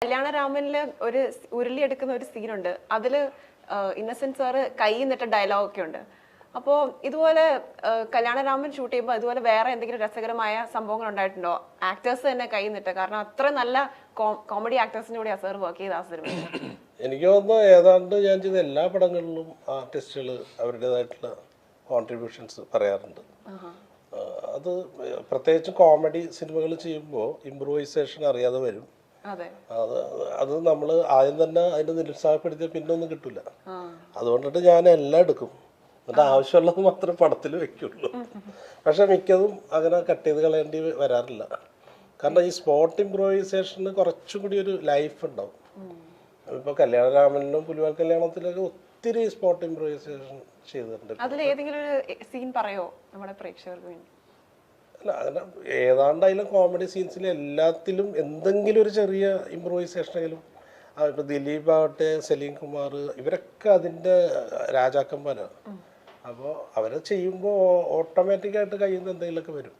കല്യാണരാമനില് ഒരു ഉരുളിയെടുക്കുന്ന ഒരു സീനുണ്ട്. അതില് ഇന്നസെന്റ് സാറ് കൈ നിട്ട ഡയലോഗ് ഒക്കെ ഉണ്ട്. അപ്പോൾ ഇതുപോലെ കല്യാണരാമൻ ഷൂട്ട് ചെയ്യുമ്പോൾ അതുപോലെ വേറെ എന്തെങ്കിലും രസകരമായ സംഭവങ്ങൾ ഉണ്ടായിട്ടുണ്ടോ? ആക്ടേഴ്സ് തന്നെ കൈ നിട്ട, കാരണം അത്ര നല്ല കോമഡി ആക്ടേഴ്സിന്റെ കൂടെ സാർ വർക്ക് ചെയ്ത ആ സിനിമ. എനിക്ക് തോന്നുന്നു ഏതാണ്ട് ഞാൻ ചെയ്ത എല്ലാ പടങ്ങളിലും ആർട്ടിസ്റ്റുകൾ അവരുടേതായിട്ടുള്ള കോൺട്രിബ്യൂഷൻസ് പറയാറുണ്ട്. അത് പ്രത്യേകിച്ച് കോമഡി സിനിമകൾ ചെയ്യുമ്പോൾ ഇംപ്രൂവൈസേഷൻ അറിയാതെ വരും. അത് നമ്മൾ ആദ്യം തന്നെ അതിനെ നിരുത്സാഹപ്പെടുത്തിയാൽ പിന്നെ ഒന്നും കിട്ടില്ല. അതുകൊണ്ടിട്ട് ഞാൻ എല്ലാം എടുക്കും, എന്നിട്ട് ആവശ്യമുള്ളത് മാത്രമേ പടത്തിൽ വെക്കുള്ളൂ. പക്ഷെ മിക്കതും അങ്ങനെ കട്ട് ചെയ്ത് കളയേണ്ടി വരാറില്ല. കാരണം ഈ സ്പോട്ട് ഇംപ്രൂവൈസേഷന് കുറച്ചും കൂടി ഒരു ലൈഫ് ഉണ്ടാവും. ഇപ്പോൾ കല്യാണരാമനിലും പുലിവാൽ കല്യാണത്തിലൊക്കെ ഒത്തിരി സ്പോട്ട് ഇംപ്രൂവൈസേഷൻ ചെയ്തിട്ടുണ്ട്. അതിൽ ഏതെങ്കിലും ഒരു സീൻ പറയോ നമ്മുടെ പ്രേക്ഷകർക്ക് വേണ്ടി? അല്ല, അങ്ങനെ ഏതാണ്ട് അതിലും കോമഡി സീൻസിൽ എല്ലാത്തിലും എന്തെങ്കിലും ഒരു ചെറിയ ഇംപ്രൂവൈസേഷനെങ്കിലും. ഇപ്പോൾ ദിലീപ് ആവട്ടെ, സലീം കുമാർ, ഇവരൊക്കെ അതിൻ്റെ രാജാക്കന്മാരാണ്. അപ്പോൾ അവരെ ചെയ്യുമ്പോൾ ഓട്ടോമാറ്റിക്കായിട്ട് കയ്യിൽ നിന്ന് എന്തെങ്കിലുമൊക്കെ വരും.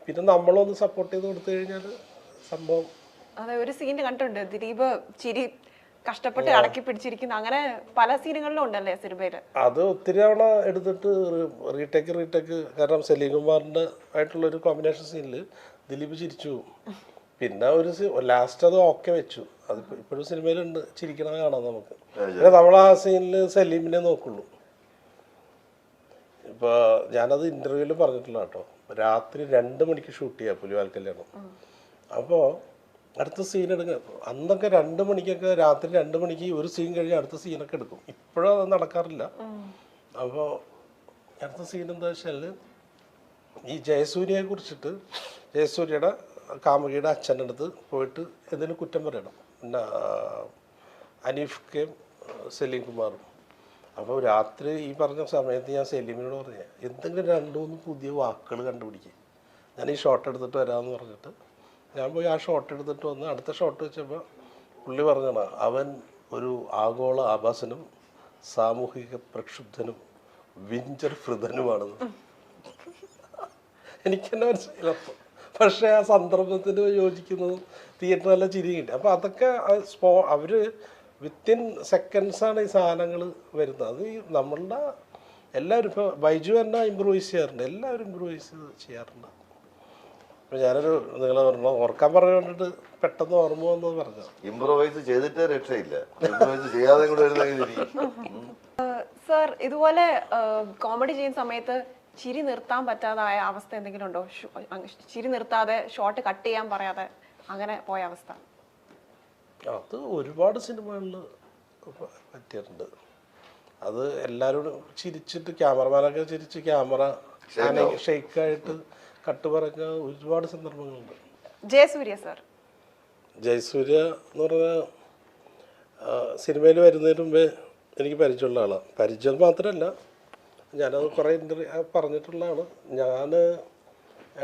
പിന്നെ നമ്മളൊന്ന് സപ്പോർട്ട് ചെയ്ത് കൊടുത്തു കഴിഞ്ഞാൽ സംഭവം. അതെ, ഒരു സീൻ കണ്ടിട്ടുണ്ട്, ദിലീപ് ചിരി കഷ്ടപ്പെട്ട് അടക്കി പിടിച്ചിരിക്കുന്ന, അങ്ങനെ പല സീനുകളിലും ഉണ്ടല്ലേ സിനിമയിൽ. അത് ഒത്തിരി തവണ എടുത്തിട്ട് റീടേക്ക്. കാരണം സലീം കുമാറിൻ്റെ ആയിട്ടുള്ളൊരു കോമ്പിനേഷൻ സീനിൽ ദിലീപ് ചിരിച്ചു പോകും. പിന്നെ ഒരു ലാസ്റ്റ് അത് ഓക്കെ വെച്ചു. അത് ഇപ്പോഴും സിനിമയിലുണ്ട്, ചിരിക്കണത് കാണാം നമുക്ക്. നമ്മൾ ആ സീനിൽ സലീമിനെ നോക്കുള്ളൂ. ഇപ്പോൾ ഞാനത് ഇൻ്റർവ്യൂവിൽ പറഞ്ഞിട്ടില്ല കേട്ടോ. രാത്രി 2 മണിക്ക് ഷൂട്ട് ചെയ്യാം പുലിവാൽ കല്യാണം. അപ്പോൾ അടുത്ത സീൻ എടുക്കുക. അന്നൊക്കെ 2 മണിക്കൊക്കെ, രാത്രി 2 മണിക്ക് ഒരു സീൻ കഴിഞ്ഞ് അടുത്ത സീനൊക്കെ എടുക്കും. ഇപ്പോഴും അത് നടക്കാറില്ല. അപ്പോൾ അടുത്ത സീൻ എന്താ വെച്ചാൽ, ഈ ജയസൂര്യയെ കുറിച്ചിട്ട് ജയസൂര്യയുടെ കാമുകിയുടെ അച്ഛൻ്റെ അടുത്ത് പോയിട്ട് എന്തെങ്കിലും കുറ്റം പറയണം, പിന്നെ അനീഫ് കെയും സലീം കുമാറും. അപ്പോൾ രാത്രി ഈ പറഞ്ഞ സമയത്ത് ഞാൻ സലീമിനോട് പറഞ്ഞ എന്തെങ്കിലും 2-3 പുതിയ വാക്കുകൾ കണ്ടുപിടിക്കുക, ഞാൻ ഈ ഷോട്ട് എടുത്തിട്ട് വരാമെന്ന് പറഞ്ഞിട്ട് ഞാൻ പോയി ആ ഷോട്ട് എടുത്തിട്ട് വന്ന് അടുത്ത ഷോട്ട് വെച്ചപ്പോൾ പുള്ളി പറഞ്ഞാണ്, അവൻ ഒരു ആഗോള ആഭാസനും സാമൂഹിക പ്രക്ഷുബ്ധനും വിഞ്ചർ ഹൃദനുമാണെന്ന്. എനിക്കെന്നെ മനസ്സിലായി. പക്ഷേ ആ സന്ദർഭത്തിന് യോജിക്കുന്നതും തിയേറ്റർ നല്ല ചിരി കിട്ടി. അപ്പോൾ അതൊക്കെ അവർ വിത്തിൻ സെക്കൻഡ്സാണ് ഈ സാധനങ്ങൾ വരുന്നത്. അത് നമ്മളുടെ എല്ലാവരും, ഇപ്പോൾ ബൈജു തന്നെ ഇമ്പ്രൂവൈസ് ചെയ്യാറുണ്ട്, എല്ലാവരും ഇമ്പ്രൂവൈസ് ചെയ്യാറുണ്ട്. അപ്പോൾ ഞാനൊരു നിങ്ങളെ ഓർക്കാൻ പറഞ്ഞിട്ട് പെട്ടെന്ന് ഓർമ്മ വന്നത് പറഞ്ഞു. ഇംപ്രൂവൈസ് ചെയ്തിട്ടേ രക്ഷയില്ല, ഇംപ്രൂവൈസ് ചെയ്യാതെ കൂടെ സർ, ഇതുപോലെ കോമഡി ചെയ്യുന്ന സമയത്ത് ചിരി നിർത്താൻ പറ്റാതായ അവസ്ഥ എന്തെങ്കിലും ഉണ്ടോ? ചിരി നിർത്താതെ ഷോട്ട് കട്ട് ചെയ്യാൻ പറയാതെ അങ്ങനെ പോയ അവസ്ഥ? അത് ഒരുപാട് സിനിമകളിൽ പറ്റിയിട്ടുണ്ട്. അത് എല്ലാവരോടും ചിരിച്ചിട്ട്, ക്യാമറമാനൊക്കെ ചിരിച്ച് ക്യാമറ ഷെയ്ക്കായിട്ട് കട്ട് പറഞ്ഞ ഒരുപാട് സന്ദർഭങ്ങളുണ്ട്. ജയസൂര്യ സർ, ജയസൂര്യ എന്ന് പറഞ്ഞാൽ സിനിമയിൽ വരുന്നതിന് മുമ്പേ എനിക്ക് പരിചയമുള്ള ആളാണ്. പരിചയം മാത്രമല്ല, ഞാനത് കുറേ ഇൻ്റർവ്യൂ പറഞ്ഞിട്ടുള്ളതാണ്. ഞാൻ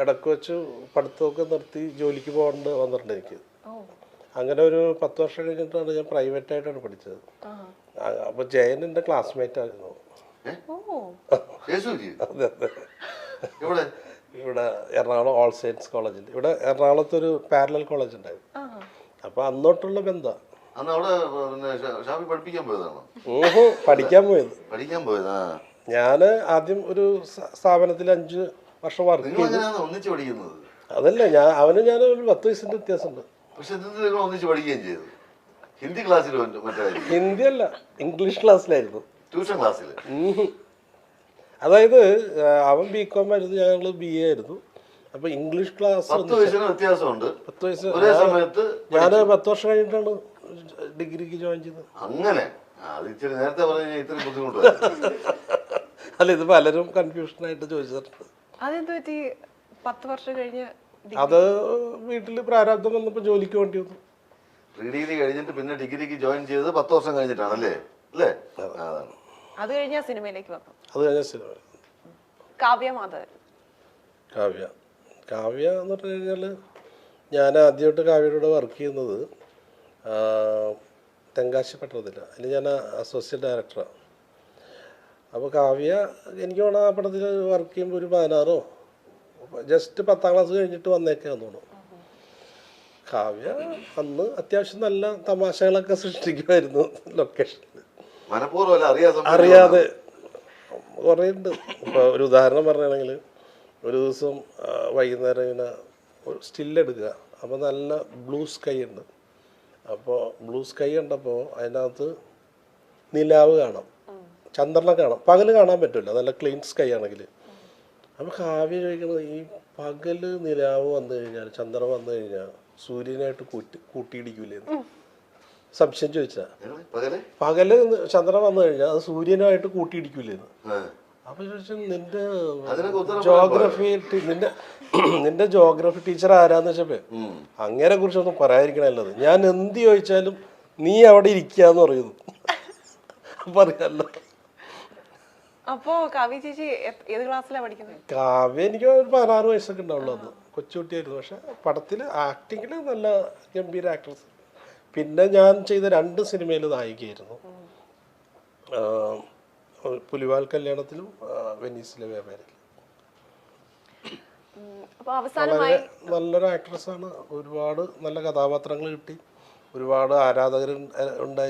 ഇടയ്ക്ക് വെച്ച് പഠിത്തമൊക്കെ നിർത്തി ജോലിക്ക് പോകേണ്ട വന്നിട്ടുണ്ട് എനിക്ക്. അങ്ങനെ ഒരു 10 വർഷം കഴിഞ്ഞിട്ടാണ് ഞാൻ പ്രൈവറ്റായിട്ടാണ് പഠിച്ചത്. അപ്പോൾ ജയൻ എൻ്റെ ക്ലാസ്മേറ്റ് ആയിരുന്നു. അതെ അതെ, ഇവിടെ എറണാകുളം ഓൾ സയൻസ് കോളേജിൽ, ഇവിടെ എറണാകുളത്തൊരു പാരലൽ കോളേജ് ഉണ്ടായിരുന്നു. അപ്പോൾ അന്നോട്ടുള്ള ബന്ധം. പഠിക്കാൻ പോയത്. ഞാൻ ആദ്യം ഒരു സ്ഥാപനത്തിൽ 5 വർഷം വർക്ക് ചെയ്തു. അതല്ല, അവന് ഞാൻ ഒരു 10 വയസ്സിൻ്റെ വ്യത്യാസമുണ്ട്. ഹിന്ദി അല്ല, ഇംഗ്ലീഷ് ക്ലാസ്സിലായിരുന്നു, ട്യൂഷൻ ക്ലാസ്സിൽ. അതായത് അവൻ BCom ആയിരുന്നു, ഞങ്ങൾ BA ആയിരുന്നു. അപ്പൊ ഇംഗ്ലീഷ് ക്ലാസ് 10 വ്യത്യാസമുണ്ട്. 10 വയസ്സ്. ഞാൻ 10 വർഷം കഴിഞ്ഞിട്ടാണ് ഡിഗ്രിക്ക് ജോയിൻ ചെയ്തത്. അങ്ങനെ നേരത്തെ ഇത്രയും ബുദ്ധിമുട്ട്. അല്ല, ഇത് പലരും കൺഫ്യൂഷനായിട്ട് ചോദിച്ചിട്ടുണ്ട്. അതെന്ത് പറ്റി 10 വർഷം കഴിഞ്ഞ്? അത് വീട്ടിൽ പ്രാരാബ്ദം വന്നപ്പോൾ ജോലിക്ക് വേണ്ടി വന്നു. ഡിഗ്രി കഴിഞ്ഞിട്ട് പിന്നെ ഡിഗ്രിക്ക് ജോയിൻ ചെയ്തത് 10 വർഷം കഴിഞ്ഞിട്ടാണല്ലേ? അല്ലേ? അതാണ്. അത് കഴിഞ്ഞ സിനിമയിലേക്ക് വന്നു. അത് കഴിഞ്ഞ സിനിമ കാവ്യ മാധവൻ. കാവ്യ എന്ന് പറഞ്ഞു കഴിഞ്ഞാൽ, ഞാൻ ആദ്യമായിട്ട് കാവ്യയുടെ വർക്ക് ചെയ്യുന്നത് തെങ്കാശി പട്ടണത്തില്ല. അതിൽ ഞാൻ അസോസിയേറ്റ് ഡയറക്ടറാണ്. അപ്പോൾ കാവ്യ എനിക്ക് വേണം ആ പടത്തിൽ വർക്ക് ചെയ്യുമ്പോൾ ഒരു 16 ജസ്റ്റ് 10ാം ക്ലാസ് കഴിഞ്ഞിട്ട് വന്നേക്കാന്ന് തോന്നുന്നു. കാവ്യ അന്ന് അത്യാവശ്യം നല്ല തമാശകളൊക്കെ സൃഷ്ടിക്കുമായിരുന്നു ലൊക്കേഷനിൽ. മനഃപൂർവ്വം അറിയാതെ കുറേ ഉണ്ട്. ഇപ്പോൾ ഒരു ഉദാഹരണം പറയുകയാണെങ്കിൽ ഒരു ദിവസം വൈകുന്നേരം ഇങ്ങനെ ഒരു സ്റ്റില്ലെടുക്കുക. അപ്പോൾ നല്ല ബ്ലൂ സ്കൈ ഉണ്ട്. അപ്പോൾ ബ്ലൂ സ്കൈ കണ്ടപ്പോൾ അതിനകത്ത് നിലാവ് കാണാം, ചന്ദ്രനെ കാണാം. പകല് കാണാൻ പറ്റില്ല, നല്ല ക്ലീൻ സ്കൈ ആണെങ്കിൽ. അപ്പോൾ കാവ്യ ചോദിക്കുന്നത്, ഈ പകല് നിലാവ് വന്നു കഴിഞ്ഞാൽ, ചന്ദ്രൻ വന്നു കഴിഞ്ഞാൽ സൂര്യനായിട്ട് കൂട്ടിയിടിക്കൂലേന്ന് സംശയം ചോദിച്ചാ. പകല് ചന്ദ്രൻ വന്നു കഴിഞ്ഞാൽ അത് സൂര്യനായിട്ട് കൂട്ടിയിടിക്കൂലേന്ന്. അപ്പൊ ചോദിച്ചു, നിന്റെ ജോഗ്രഫി ടീച്ചർ ആരാന്ന് വെച്ചപ്പോ അങ്ങനെ കുറിച്ചൊന്നും പറയാതിരിക്കണല്ലത്. ഞാൻ എന്ത് ചോദിച്ചാലും നീ അവിടെ ഇരിക്കാന്ന് പറയുന്നു. പറയാല്ലോ. അപ്പോ കാവ്യ ചേച്ചി ഏത് ക്ലാസ്സിലാണ് പഠിക്കുന്നത്? കാവ്യ എനിക്ക് ഒരു 16 വയസ്സൊക്കെ ഉണ്ടാവുള്ളൂ. അന്ന് കൊച്ചുകുട്ടിയായിരുന്നു. പക്ഷെ പടത്തില് ആക്ടിങ്ങില് നല്ല ഗംഭീര ആക്ട്രസ്. പിന്നെ ഞാൻ ചെയ്ത 2 സിനിമയിൽ നായികയായിരുന്നു. പുലിവാൽ കല്യാണത്തിലും വെനീസിലെ വ്യാപാരിയിലും. വളരെ നല്ലൊരു ആക്ട്രസ്സാണ്. ഒരുപാട് നല്ല കഥാപാത്രങ്ങൾ കിട്ടി, ഒരുപാട് ആരാധകർ ഉണ്ടായിരുന്നു.